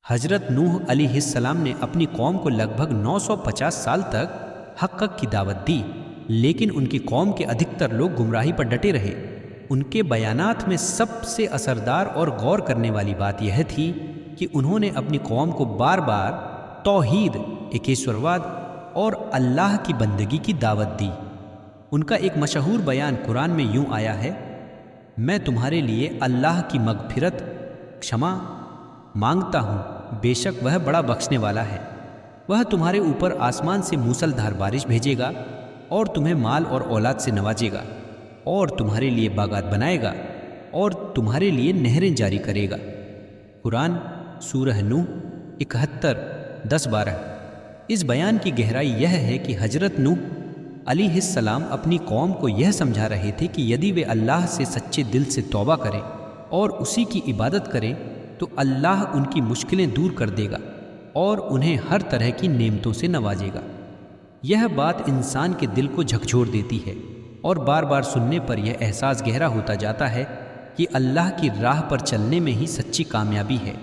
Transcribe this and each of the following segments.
حضرت نوح علیہ السلام نے اپنی قوم کو لگ بھگ 950 سال تک حق کی دعوت دی، لیکن ان کی قوم کے ادھکتر لوگ گمراہی پر ڈٹے رہے۔ ان کے بیانات میں سب سے اثردار اور غور کرنے والی بات یہ تھی کہ انہوں نے اپنی قوم کو بار بار توحید، ایکیشورواد اور اللہ کی بندگی کی دعوت دی۔ ان کا ایک مشہور بیان قرآن میں یوں آیا ہے: میں تمہارے لیے اللہ کی مغفرت، کشما مانگتا ہوں، بے شک وہ بڑا بخشنے والا ہے۔ وہ تمہارے اوپر آسمان سے موسلدھار بارش بھیجے گا اور تمہیں مال اور اولاد سے نوازے گا، اور تمہارے لیے باغات بنائے گا اور تمہارے لیے نہریں جاری کرے گا۔ قرآن سورہ نوح 71 10-12۔ اس بیان کی گہرائی یہ ہے کہ حضرت نوح علیہ السلام اپنی قوم کو یہ سمجھا رہے تھے کہ یدی وہ اللہ سے سچے دل سے توبہ کریں اور اسی کی عبادت کریں تو اللہ ان کی مشکلیں دور کر دے گا اور انہیں ہر طرح کی نعمتوں سے نوازے گا۔ یہ بات انسان کے دل کو جھکجھوڑ دیتی ہے اور بار بار سننے پر یہ احساس گہرا ہوتا جاتا ہے کہ اللہ کی راہ پر چلنے میں ہی سچی کامیابی ہے۔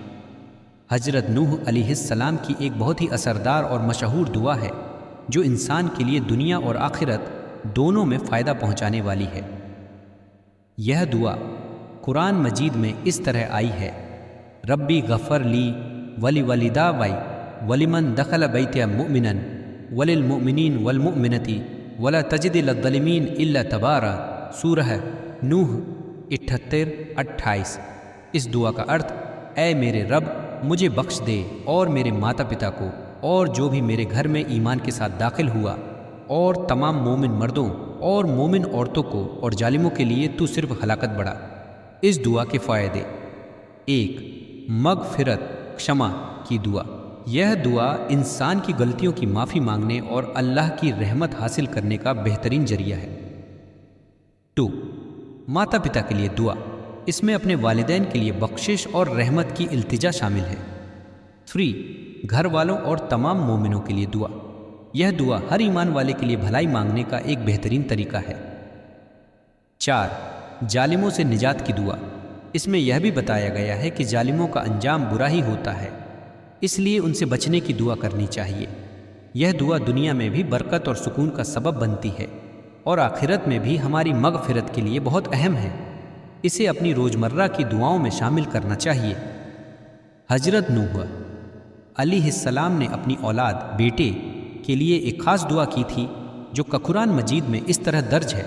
حضرت نوح علیہ السلام کی ایک بہت ہی اثردار اور مشہور دعا ہے جو انسان کے لیے دنیا اور آخرت دونوں میں فائدہ پہنچانے والی ہے۔ یہ دعا قرآن مجید میں اس طرح آئی ہے: ربی غفر لی ولی والدائی ولمن دخل بیت مؤمنا وللمؤمنین والمؤمنتی ولا تجد للظالمین الا تبارا۔ سورہ نوح 78-28۔ اس دعا کا ارتھ: اے میرے رب، مجھے بخش دے اور میرے ماتا پتا کو اور جو بھی میرے گھر میں ایمان کے ساتھ داخل ہوا، اور تمام مومن مردوں اور مومن عورتوں کو، اور ظالموں کے لیے تو صرف ہلاکت بڑھا۔ اس دعا کے فائدے: 1. مغفرت، کشما کی دعا۔ یہ دعا انسان کی غلطیوں کی معافی مانگنے اور اللہ کی رحمت حاصل کرنے کا بہترین ذریعہ ہے۔ 2. ماتا پتا کے لیے دعا۔ اس میں اپنے والدین کے لیے بخشش اور رحمت کی التجا شامل ہے۔ 3. گھر والوں اور تمام مومنوں کے لیے دعا۔ یہ دعا ہر ایمان والے کے لیے بھلائی مانگنے کا ایک بہترین طریقہ ہے۔ 4. ظالموں سے نجات کی دعا۔ اس میں یہ بھی بتایا گیا ہے کہ ظالموں کا انجام برا ہی ہوتا ہے، اس لیے ان سے بچنے کی دعا کرنی چاہیے۔ یہ دعا دنیا میں بھی برکت اور سکون کا سبب بنتی ہے اور آخرت میں بھی ہماری مغفرت کے لیے بہت اہم ہے۔ اسے اپنی روزمرہ کی دعاؤں میں شامل کرنا چاہیے۔ حضرت نوح علیہ السلام نے اپنی اولاد، بیٹے کے لیے ایک خاص دعا کی تھی جو قرآن مجید میں اس طرح درج ہے: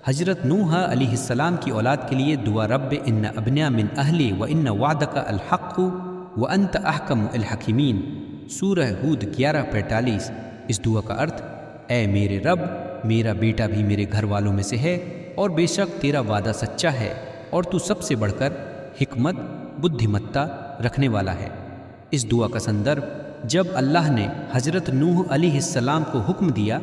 حضرت نوح علیہ السلام کی اولاد کے لیے دعا: رب ان ابنیا من اہلی و ان وعدک الحق وانت احکم الحکیمین۔ سورہ ہود 11-45۔ اس دعا کا ارتھ: اے میرے رب، میرا بیٹا بھی میرے گھر والوں میں سے ہے اور بے شک تیرا وعدہ سچا ہے اور تو سب سے بڑھ کر حکمت، بدھمتا رکھنے والا ہے۔ اس دعا کا سندرب: جب اللہ نے حضرت نوح علیہ السلام کو حکم دیا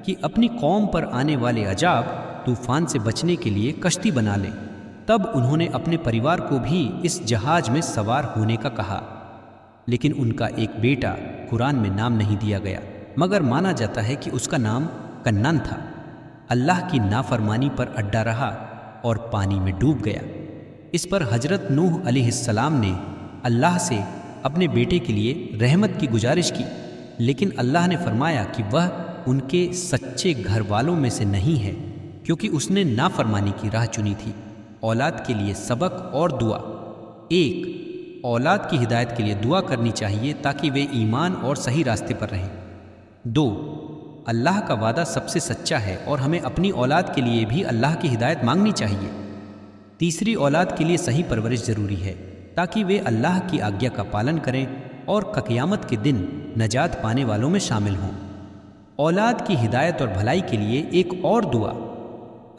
کہ اپنی قوم پر آنے والے عذاب طوفان سے بچنے کے لیے کشتی بنا لیں، تب انہوں نے اپنے پریوار کو بھی اس جہاز میں سوار ہونے کا کہا، لیکن ان کا ایک بیٹا قرآن میں نام نہیں دیا گیا، مگر مانا جاتا ہے کہ اس کا نام کنعان تھا۔ اللہ کی نافرمانی پر اڈا رہا اور پانی میں ڈوب گیا۔ اس پر حضرت نوح علیہ السلام نے اللہ سے اپنے بیٹے کے لیے رحمت کی گزارش کی، لیکن اللہ نے فرمایا کہ وہ ان کے سچے گھر والوں میں سے نہیں ہے، کیونکہ اس نے نافرمانی کی راہ چنی تھی۔ اولاد کے لیے سبق اور دعا۔ 1. اولاد کی ہدایت کے لیے دعا کرنی چاہیے تاکہ وہ ایمان اور صحیح راستے پر رہیں۔ 2. اللہ کا وعدہ سب سے سچا ہے اور ہمیں اپنی اولاد کے لیے بھی اللہ کی ہدایت مانگنی چاہیے۔ تیسری، اولاد کے لیے صحیح پرورش ضروری ہے تاکہ وہ اللہ کی آگیا کا پالن کریں اور قیامت کے دن نجات پانے والوں میں شامل ہوں۔ اولاد کی ہدایت اور بھلائی کے لیے ایک اور دعا۔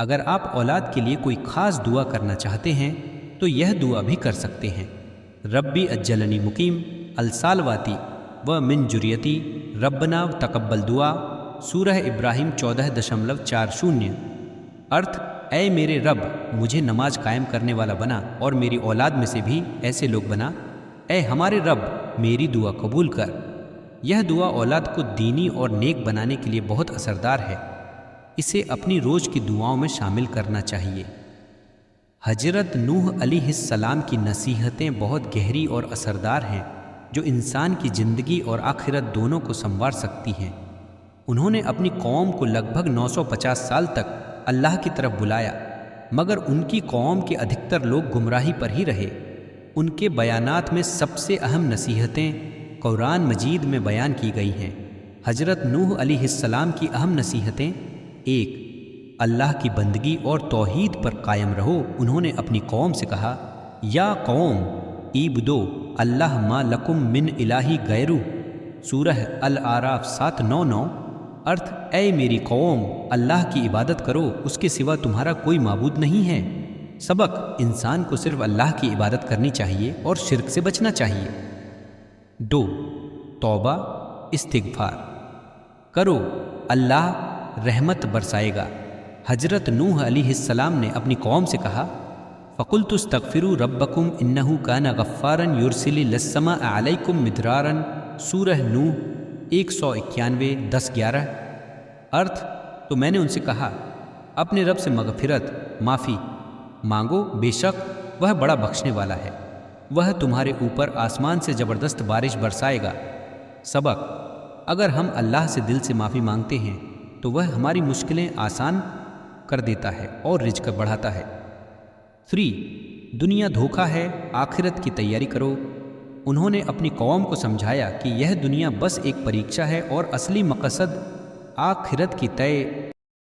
اگر آپ اولاد کے لیے کوئی خاص دعا کرنا چاہتے ہیں تو یہ دعا بھی کر سکتے ہیں: ربی اجلنی مقیم الصالواتی و من ذریتی ربنا تقبل دعا۔ سورہ ابراہیم 14.40۔ ارتھ: اے میرے رب، مجھے نماز قائم کرنے والا بنا اور میری اولاد میں سے بھی ایسے لوگ بنا۔ اے ہمارے رب، میری دعا قبول کر۔ یہ دعا اولاد کو دینی اور نیک بنانے کے لیے بہت اثردار ہے، اسے اپنی روز کی دعاؤں میں شامل کرنا چاہیے۔ حضرت نوح علیہ السلام کی نصیحتیں بہت گہری اور اثردار ہیں۔ جو انسان کی زندگی اور آخرت دونوں کو سنوار سکتی ہیں۔ انہوں نے اپنی قوم کو لگ بھگ 950 سال تک اللہ کی طرف بلایا، مگر ان کی قوم کے ادھکتر لوگ گمراہی پر ہی رہے۔ ان کے بیانات میں سب سے اہم نصیحتیں قرآن مجید میں بیان کی گئی ہیں۔ حضرت نوح علیہ السلام کی اہم نصیحتیں: 1. اللہ کی بندگی اور توحید پر قائم رہو۔ انہوں نے اپنی قوم سے کہا، یا قوم عبدو اللہ ما لکم من الہ غیرہ، سورہ الاعراف 7:9-9۔ ارتھ: اے میری قوم، اللہ کی عبادت کرو، اس کے سوا تمہارا کوئی معبود نہیں ہے۔ سبق: انسان کو صرف اللہ کی عبادت کرنی چاہیے اور شرک سے بچنا چاہیے۔ 2. توبہ، استغفار کرو، اللہ رحمت برسائے گا۔ حضرت نوح علیہ السلام نے اپنی قوم سے کہا، فَقُلْتُ اسْتَغْفِرُوا رَبَّكُمْ إِنَّهُ كَانَ غَفَّارًا يُرْسِلِ السَّمَاءَ عَلَيْكُمْ مِدْرَارًا، سورہ نوح 191-10-11۔ ارتھ: تو میں نے ان سے کہا، اپنے رب سے مغفرت، معافی مانگو، بے شک وہ بڑا بخشنے والا ہے، وہ تمہارے اوپر آسمان سے زبردست بارش برسائے گا۔ سبق: اگر ہم اللہ سے دل سے معافی مانگتے ہیں تو وہ ہماری مشکلیں آسان کر دیتا ہے اور رزق بڑھاتا ہے۔ 3. دنیا دھوکہ ہے، آخرت کی تیاری کرو۔ انہوں نے اپنی قوم کو سمجھایا کہ یہ دنیا بس ایک پریکشا ہے اور اصلی مقصد آخرت کی طے